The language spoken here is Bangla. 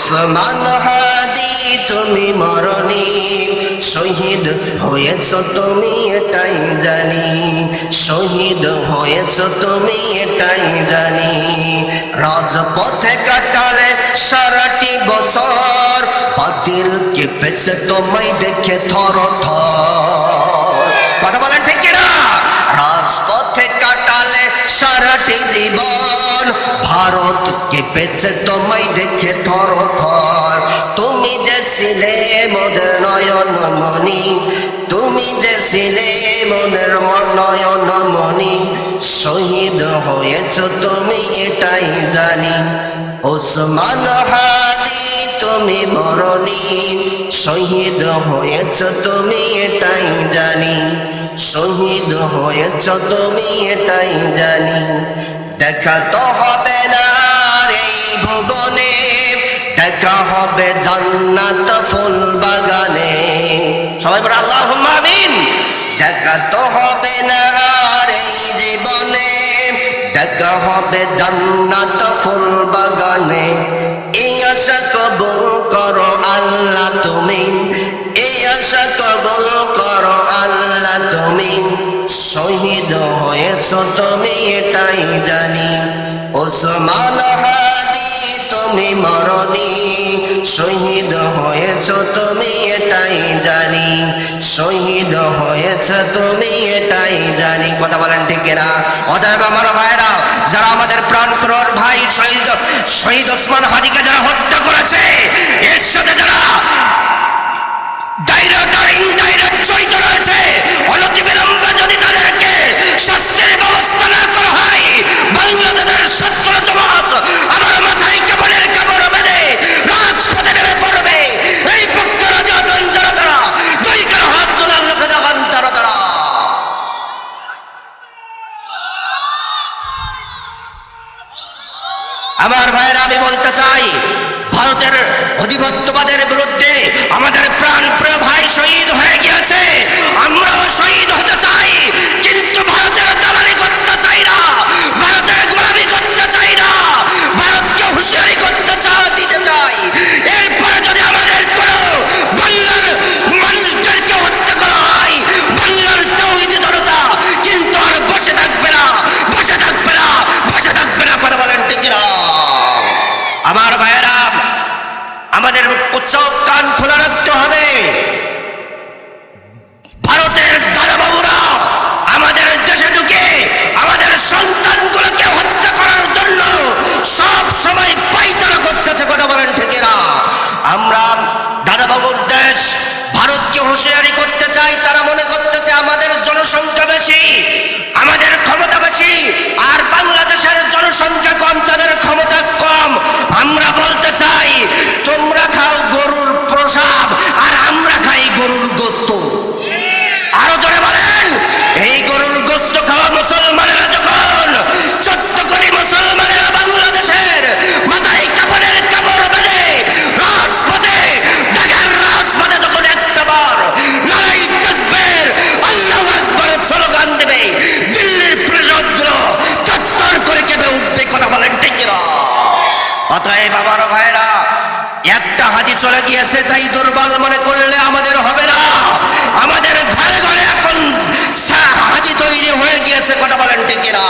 ওসমান হাদি তুমি মরনি, শহীদ হয়েছ তুমি এটাই জানি, শহীদ হয়েছ তুমি এটাই জানি। রাজপথে কাটালে সারাটি বছর, বাতিল কেঁপেছে তোমায় দেখে থর থর। কথা বলেন ঠিক কিনা? রাজপথে কাটালে সারাটি জীবন, ভারত কেঁপেছে তোমায় দেখে থর থর। তুমি যে ছিলে মোদের নয়ন মণি, তুমি যে ছিলে মোদের নয়ন মণি, শহীদ হয়েছ তুমি এটাই জানি। ওসমান হাদি তুমি মরনি, শহীদ হয়েছ তুমি এটাই জানি, শহীদ হয়েছ তুমি এটাই জানি। দেখা তো হবে না আর এই ভুবনে, দেখা হবে জান্নাত ফুল বাগানে। সবাই বলে আল্লাহুম্মা আমিন। দেখা তো হবে না আর এই জীবনে, দেখা হবে জান্নাত ফুল বাগানে। এই আশা কবুল করো আল্লাহ তুমি, এই আশা কবুল করো আল্লাহ তুমি, শহীদ হয়েছ তুমি এটাই জানি। ওসমান হাদি তুমি মরনি, শহীদ হয়েছ তুমি এটাই জানি, শহীদ হয়েছ তুমি এটাই জানি। কথা বলেন ঠিক কিনা? অতএব আমার ভাইরা, যারা আমাদের প্রাণপ্রিয় ভাই শহীদ ওসমান হাদিকে যারা হত্যা করেছে, এর সাথে যারা ডাইরেক্ট আর ইনডাইরেক্ট জড়িত রয়েছে, অনতিবিলম্বে যদি তাদেরকে শাস্তির ব্যবস্থা না করা হয়, বাংলাদেশের ছাত্র সমাজ আবার মাথায় কাপড়ের কাপড় বেঁধে রাজপথে নেমে পড়বে। এই পক্ষে রাজি আছেন যারা তারা দুই কার হাত তোলার লোকে দেখান তারা তারা। আমার ভাইরা, আমি বলতে চাই, ভারতের আধিপত্যবাদের বিরুদ্ধে আমাদের প্রাণপ্রিয় ভাই শহীদ হয়ে গিয়েছে, আমরাও শহীদ হতে চাই, কিন্তু ভারতের দালালি করতে চাই না, ভারতের গোলামি করতে চাই না, ভারতকে হুঁশিয়ারি দিতে চাই। এরপরে যদি আমাদের কোনো বাংলার মানুষদেরকে হত্যা করা হয়, বাংলার তাওহীদি জনতা কিন্তু আর বসে থাকবে না, বসে থাকবে না, বসে থাকবে না। কথা বলেন ঠিক না? আমার ভাইয়েরা, আমাদের চোখ কান খোলা রাখতে হবে। ভারতের দাদাবাবুরা আমাদের দেশে ঢুকে আমাদের সন্তানগুলোকে হত্যা করার জন্য সব সময় পায়তারা করতেছে। কথা বলেন ঠিক না? আমরা দাদাবাবুর দেশ ভারতকে হুঁশিয়ারি করতে চাই। তারা মনে করতেছে আমাদের জনসংখ্যা বেশি, আমাদের ক্ষমতা বেশি, আর বাংলাদেশের জনসংখ্যা কম, তাদের ক্ষমতা কম। আমরা বলতে চাই, তোমরা খাও গরুর প্রসাব আর আমরা খাই গরুর গোস্ত। আরো জোরে বলেন, এই গরুর গোস্ত খাওয়া মুসলমানেরা যখন 14 কোটি মুসলমানেরা বাংলাদেশের মাথায় কাপড়ের কাপড় বেঁধে রাজপথে, ঢাকার রাজপথে যখন একটাবার নারায়ে তাকবীর আল্লাহু আকবার স্লোগান দেবে, দিল্লির প্রেসগুলো তত্তর করে কেঁপে উঠবে। কথা বলেন ঠিক না? অতএব আমার ভাইরা, একটা হাদি চলে গিয়েছে তাই দুর্বল মনে করলে আমাদের হবে না। আমাদের ঘরে ঘরে এখন হাদি তৈরি হয়ে গিয়েছে। কথা বলেন ঠিক না?